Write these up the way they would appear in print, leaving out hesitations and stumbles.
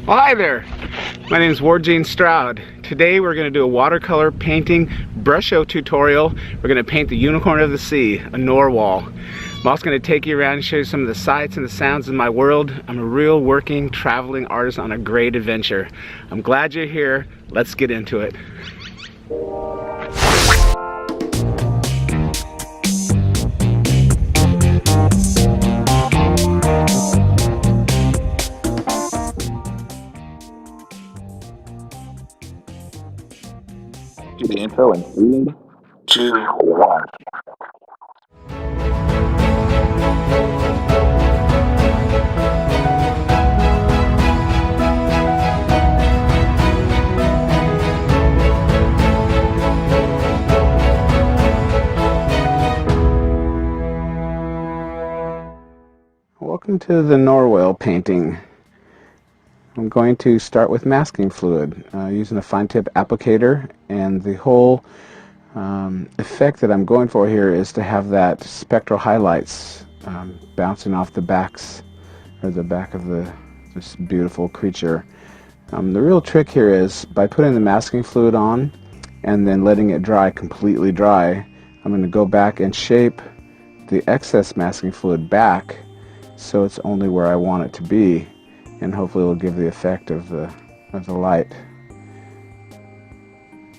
Well, hi there. My name is Ward Jene Stroud. Today we're going to do a watercolor painting brusho tutorial. We're going to paint the unicorn of the sea, a narwhal. I'm also going to take you around and show you some of the sights and the sounds of my world. I'm a real working, traveling artist on a great adventure. I'm glad you're here. Let's get into it. Do the intro in 3, 2, 1. Welcome to the narwhal painting. I'm going to start with masking fluid using a fine tip applicator, and the whole effect that I'm going for here is to have that spectral highlights bouncing off the backs or the back of this beautiful creature. The real trick here is by putting the masking fluid on and then letting it dry, completely dry. I'm going to go back and shape the excess masking fluid back so it's only where I want it to be, and hopefully it will give the effect of the light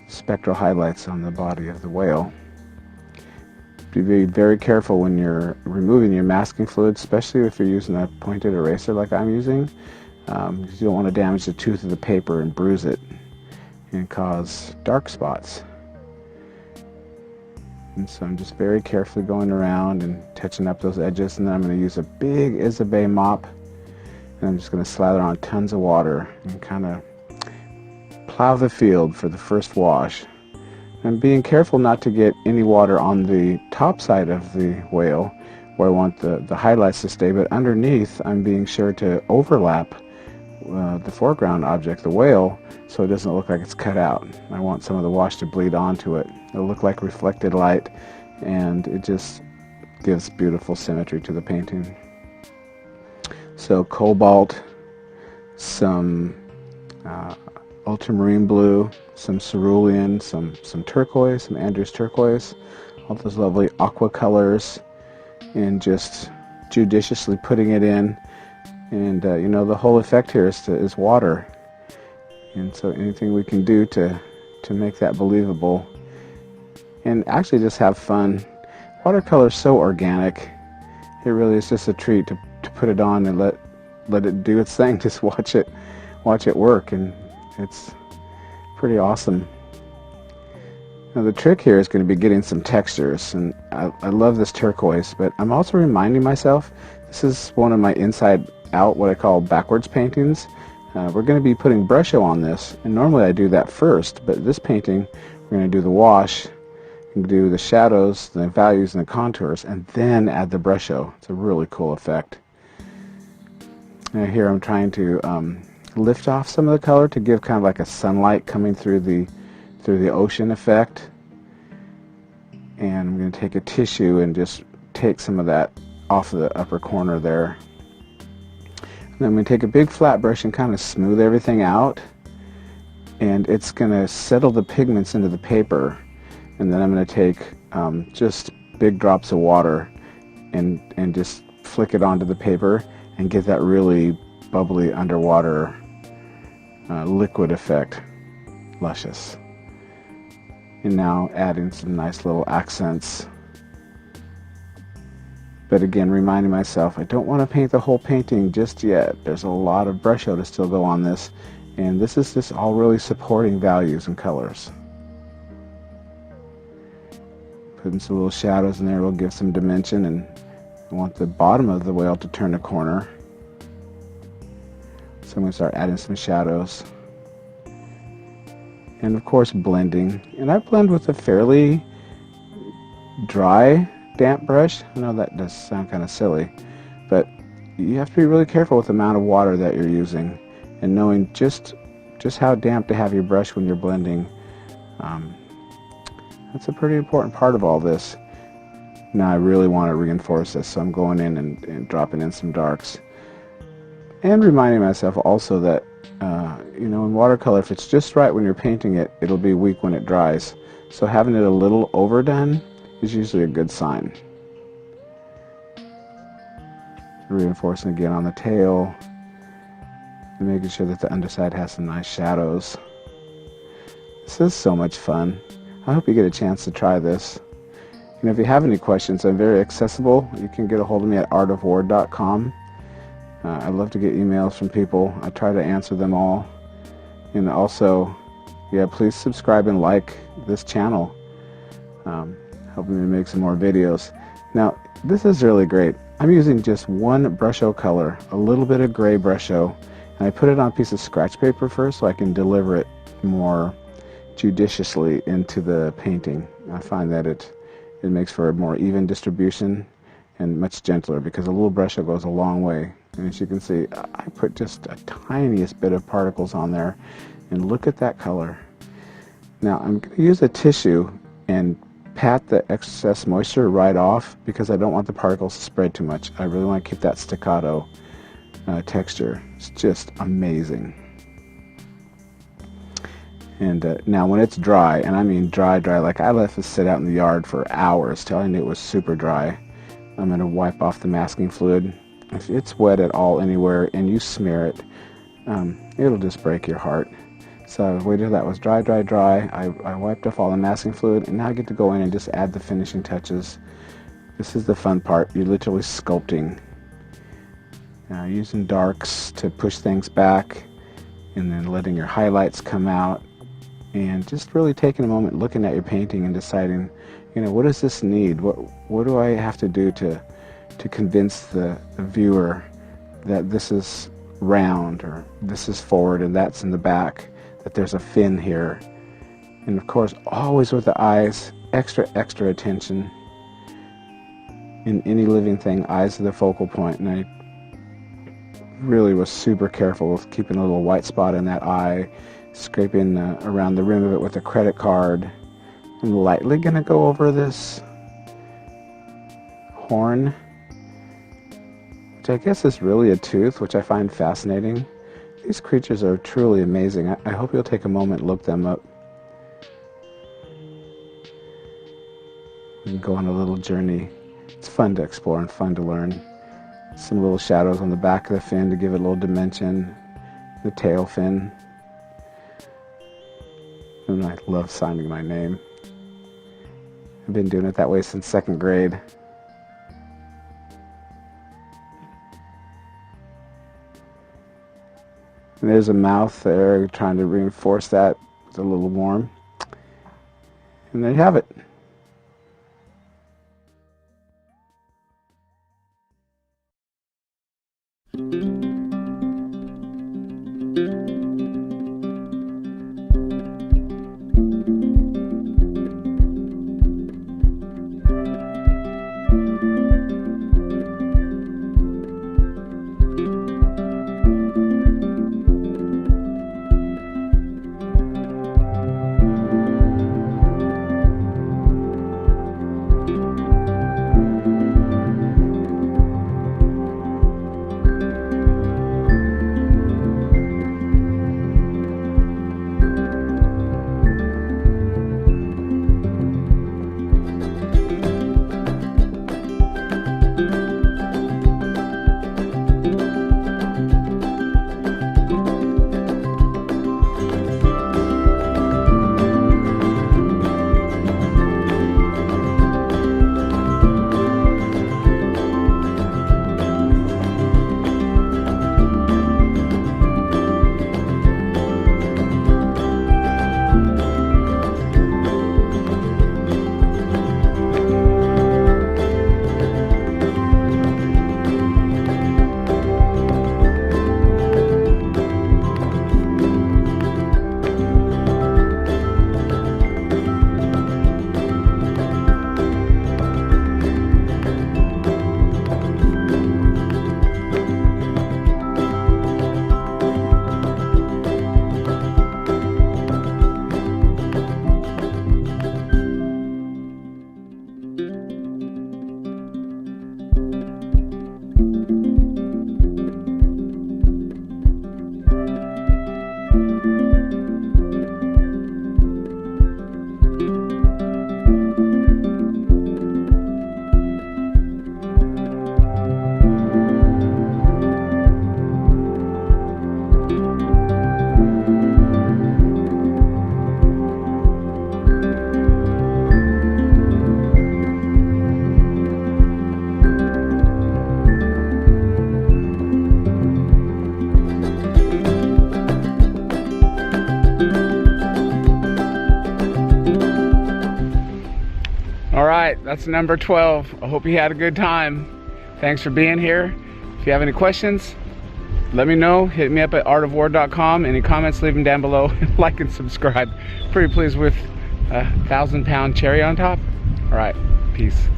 spectral highlights on the body of the whale. Be very careful when you're removing your masking fluid, especially if you're using a pointed eraser like I'm using, because you don't want to damage the tooth of the paper and bruise it and cause dark spots. And so I'm just very carefully going around and touching up those edges, and then I'm going to use a big Isabey mop, and I'm just going to slather on tons of water and kind of plow the field for the first wash. And being careful not to get any water on the top side of the whale where I want the highlights to stay, but underneath I'm being sure to overlap the foreground object, the whale, so it doesn't look like it's cut out. I want some of the wash to bleed onto it. It'll look like reflected light, and it just gives beautiful symmetry to the painting. So cobalt, some ultramarine blue, some cerulean, some turquoise, some Andrews turquoise, all those lovely aqua colors, and just judiciously putting it in. And you know, the whole effect here is water, and so anything we can do to make that believable and actually just have fun. Watercolor is so organic. It really is just a treat to put it on and let it do its thing. Just watch it work, and it's pretty awesome. Now the trick here is going to be getting some textures, and I love this turquoise, but I'm also reminding myself this is one of my inside out, what I call backwards paintings. We're going to be putting brusho on this, and normally I do that first, but this painting we're going to do the wash, do the shadows, the values, and the contours, and then add the brusho. It's a really cool effect. Now here I'm trying to lift off some of the color to give kind of like a sunlight coming through the ocean effect. And I'm going to take a tissue and just take some of that off of the upper corner there. And then I'm going to take a big flat brush and kind of smooth everything out, and it's going to settle the pigments into the paper. And then I'm going to take just big drops of water and just flick it onto the paper and get that really bubbly underwater liquid effect. Luscious. And now adding some nice little accents. But again, reminding myself, I don't want to paint the whole painting just yet. There's a lot of brusho to still go on this, and this is just all really supporting values and colors. Putting some little shadows in there will give some dimension, and I want the bottom of the whale to turn a corner. So I'm going to start adding some shadows. And of course blending. And I blend with a fairly dry, damp brush. I know that does sound kind of silly, but you have to be really careful with the amount of water that you're using, and knowing just how damp to have your brush when you're blending. That's a pretty important part of all this. Now I really want to reinforce this, so I'm going in and dropping in some darks. And reminding myself also that You know, in watercolor, if it's just right when you're painting it, it'll be weak when it dries. So having it a little overdone is usually a good sign. Reinforcing again on the tail and making sure that the underside has some nice shadows. This is so much fun. I hope you get a chance to try this. And if you have any questions, I'm very accessible. You can get a hold of me at artofward.com. I love to get emails from people. I try to answer them all. And also, yeah, please subscribe and like this channel. Helping me make some more videos. Now, this is really great. I'm using just one Brusho color, a little bit of gray Brusho, and I put it on a piece of scratch paper first so I can deliver it more judiciously into the painting. I find that it makes for a more even distribution and much gentler because a little Brusho goes a long way. And as you can see, I put just a tiniest bit of particles on there, and look at that color. Now I'm going to use a tissue and pat the excess moisture right off because I don't want the particles to spread too much. I really want to keep that staccato texture. It's just amazing. And now when it's dry, and I mean dry, like I left it sit out in the yard for hours till I knew it was super dry, I'm going to wipe off the masking fluid. If it's wet at all anywhere and you smear it, it'll just break your heart. So I waited till that was dry. I wiped off all the masking fluid, and now I get to go in and just add the finishing touches. This is the fun part. You're literally sculpting. Using darks to push things back, and then letting your highlights come out, and just really taking a moment looking at your painting and deciding, you know, what does this need? What do I have to do to convince the viewer that this is round, or this is forward and that's in the back, that there's a fin here. And of course, always with the eyes, extra attention. In any living thing, eyes are the focal point, and I really was super careful with keeping a little white spot in that eye, scraping around the rim of it with a credit card. I'm lightly going to go over this horn, which I guess is really a tooth, which I find fascinating. These creatures are truly amazing. I hope you'll take a moment and look them up. We can go on a little journey. It's fun to explore and fun to learn. Some little shadows on the back of the fin to give it a little dimension. The tail fin. And I love signing my name. I've been doing it that way since 2nd grade. And there's a mouth there, trying to reinforce that with a little warm. And there you have it. that's number 12. I hope you had a good time. Thanks for being here. If you have any questions, let me know. Hit me up at artofward.com. Any comments, leave them down below. Like and subscribe. Pretty pleased with a 1,000-pound cherry on top. All right, peace.